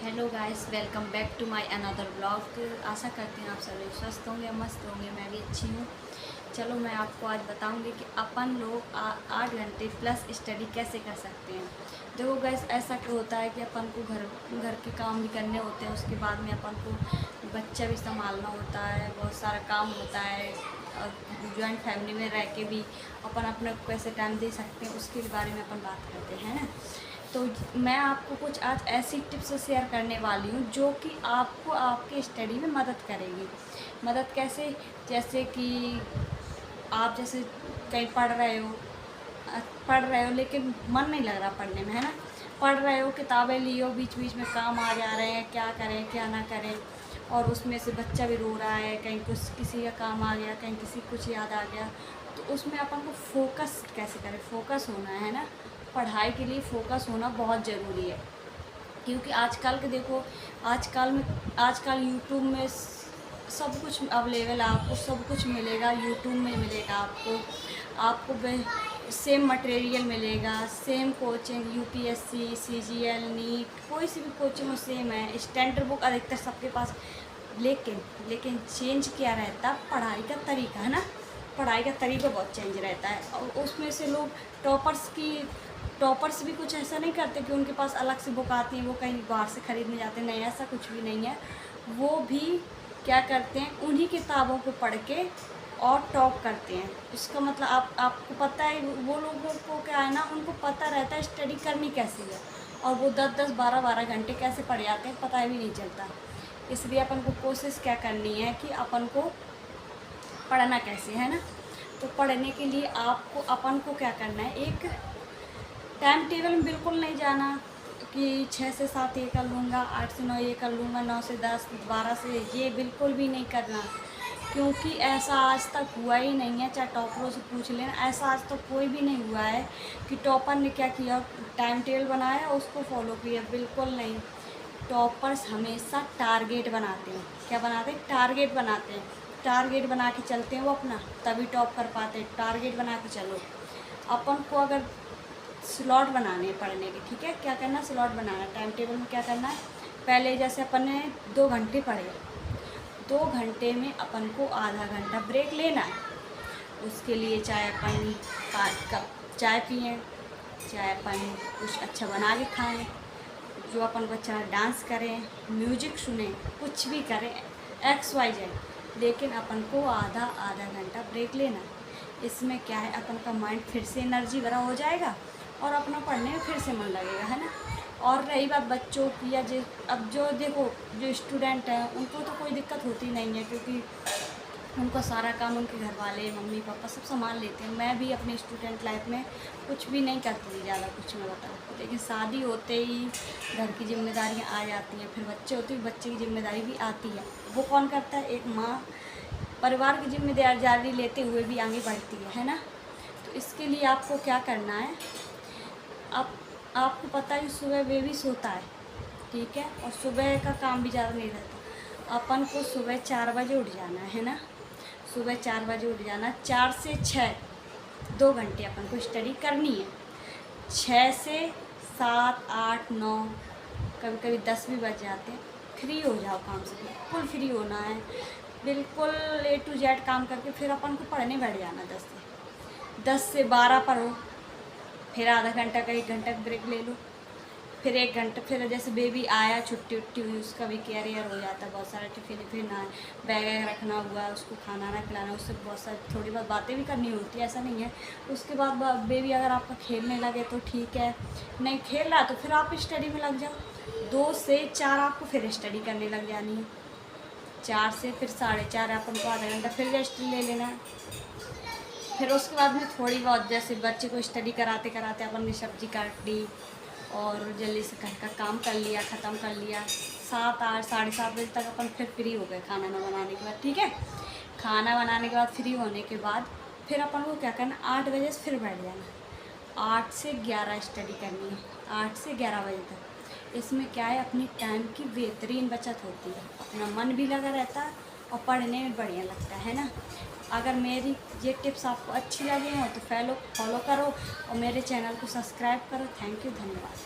Hello guys, welcome back to my another blog. आशा करती हूँ आप सभी स्वस्थ होंगे, मस्त होंगे। मैं भी अच्छी हूँ। चलो मैं आपको आज बताऊंगी कि अपन लोग 8 घंटे प्लस स्टडी कैसे कर सकते हैं। देखो गाइस, ऐसा क्या होता है कि अपन को घर के काम भी करने होते हैं, उसके बाद में अपन को बच्चा भी संभालना होता है, बहुत सारा काम होता है। और जॉइंट फैमिली में रह के भी अपन अपने को कैसे टाइम दे सकते हैं उसके बारे में अपन बात करते हैं ना। तो मैं आपको कुछ आज ऐसी टिप्स शेयर करने वाली हूँ जो कि आपको आपके स्टडी में मदद करेगी। मदद कैसे? जैसे कि आप जैसे कहीं पढ़ रहे हो लेकिन मन नहीं लग रहा पढ़ने में, है ना। पढ़ रहे हो, किताबें लियो, बीच बीच में काम आ जा रहे हैं, क्या करें क्या ना करें। और उसमें से बच्चा भी रो रहा है, कहीं कुछ किसी का काम आ गया, कहीं किसी कुछ याद आ गया। तो उसमें अपन को फोकस कैसे करें? फोकस होना है ना। पढ़ाई के लिए फ़ोकस होना बहुत ज़रूरी है, क्योंकि आजकल के देखो, आजकल यूट्यूब में सब कुछ अवेलेबल है। आपको सब कुछ मिलेगा, यूट्यूब में मिलेगा। आपको सेम मटेरियल मिलेगा, same coaching, UPSC, CGL, NEET, कोई सी भी कोचिंग हो सेम है। स्टैंडर्ड बुक अधिकतर सबके पास। लेकिन चेंज क्या रहता है? पढ़ाई का तरीका, है ना। पढ़ाई का तरीका बहुत चेंज रहता है। और उसमें से लोग टॉपर्स भी कुछ ऐसा नहीं करते कि उनके पास अलग से बुक आती है, वो कहीं बाहर से ख़रीदने जाते हैं। नहीं, ऐसा कुछ भी नहीं है। वो भी क्या करते हैं, उन्हीं किताबों को पढ़ के और टॉप करते हैं। इसका मतलब आपको पता है, वो लोगों को क्या है ना, उनको पता रहता है स्टडी करनी कैसी है। और वो 10-10, 12-12 घंटे कैसे पढ़ जाते हैं पता भी नहीं चलता। इसलिए अपन को कोशिश क्या करनी है कि अपन को पढ़ना कैसे है ना। तो पढ़ने के लिए अपन को क्या करना है, एक टाइम टेबल में बिल्कुल नहीं जाना कि 6 से 7 ये कर लूँगा, 8 से 9 ये कर लूँगा, 9 से 10, 12 से ये बिल्कुल भी नहीं करना। क्योंकि ऐसा आज तक हुआ ही नहीं है। चाहे टॉपरों से पूछ लेना, ऐसा आज तक कोई भी नहीं हुआ है कि टॉपर ने क्या किया, टाइम टेबल बनाया उसको फॉलो किया। बिल्कुल नहीं। टॉपर्स हमेशा टारगेट बनाते हैं। क्या बनाते हैं? टारगेट बनाते हैं। टारगेट बना के चलते हैं वो अपना, तभी टॉप कर पाते हैं। टारगेट बना के चलो। अपन को अगर स्लॉट बनाने हैं पढ़ने के, ठीक है, क्या करना, स्लॉट बनाना। टाइम टेबल में क्या करना है, पहले जैसे अपन ने 2 घंटे पढ़े, 2 घंटे में अपन को आधा घंटा ब्रेक लेना है। उसके लिए चाहे अपन 5 कप चाय पिएँ, चाहे अपन कुछ अच्छा बना के खाएँ, जो अपन को अच्छा डांस करें, म्यूजिक सुने, कुछ भी करें, XYZ। लेकिन अपन को आधा घंटा ब्रेक लेना है। इसमें क्या है, अपन का माइंड फिर से एनर्जी भरा हो जाएगा और अपना पढ़ने में फिर से मन लगेगा, है ना। और रही बात बच्चों की, या अब जो देखो, जो स्टूडेंट हैं उनको तो कोई दिक्कत होती नहीं है, क्योंकि उनका सारा काम उनके घर वाले, मम्मी पापा सब संभाल लेते हैं। मैं भी अपने स्टूडेंट लाइफ में कुछ भी नहीं करती थी ज़्यादा, कुछ मैं बताऊँ। लेकिन शादी होते ही घर की जिम्मेदारियाँ आ जाती हैं, फिर बच्चे होते ही बच्चे की जिम्मेदारी भी आती है। वो कौन करता है? एक माँ परिवार की जिम्मेदारी लेते हुए भी आगे बढ़ती है ना। तो इसके लिए आपको क्या करना है, आपको पता है कि सुबह बेबी सोता है, ठीक है, और सुबह का काम भी ज़्यादा नहीं रहता। अपन को सुबह 4 बजे उठ जाना है ना। सुबह 4 बजे उठ जाना। 4 से 6 2 घंटे अपन को स्टडी करनी है। 6 से 7, 8, 9, कभी कभी 10 भी बज जाते हैं। फ्री हो जाओ काम से, बिल्कुल फ्री होना है। बिल्कुल A to Z काम करके फिर अपन को पढ़ने बैठ जाना। 10 से 12 पढ़ो, फिर आधा घंटा का 1 घंटा ब्रेक ले लो, फिर 1 घंटा, फिर जैसे बेबी आया, छुट्टी उट्टी हुई, उसका भी कैरियर हो जाता है, बहुत सारा टिफिन विफिन ना, बैग वैग रखना हुआ, उसको खाना ना खिलाना, उससे बहुत सारी थोड़ी बहुत बातें भी करनी होती है, ऐसा नहीं है। उसके बाद बेबी अगर आपका खेलने लगे तो ठीक है, नहीं खेल रहा तो फिर आप स्टडी में लग जाओ। 2 से 4 आपको फिर स्टडी करने लग जानी है। 4 से फिर 4:30 अपन को आधा घंटा फिर रेस्ट ले लेना है। फिर उसके बाद में थोड़ी बहुत, जैसे बच्चे को स्टडी कराते कराते अपन ने सब्जी काट ली और जल्दी से घर का काम कर लिया, ख़त्म कर लिया। 7, 8, 7:30 बजे तक अपन फिर फ्री हो गए खाना ना बनाने के बाद, ठीक है। खाना बनाने के बाद फ्री होने के बाद फिर अपन को क्या करना, 8 बजे से फिर बैठ जाना। 8 से 11 स्टडी करनी है, 8 से 11 बजे तक। इसमें क्या है, अपनी टाइम की बेहतरीन बचत होती है, अपना मन भी लगा रहता है और पढ़ने में बढ़िया लगता है ना। अगर मेरी ये टिप्स आपको अच्छी लगी हो तो फॉलो करो और मेरे चैनल को सब्सक्राइब करो। थैंक यू, धन्यवाद।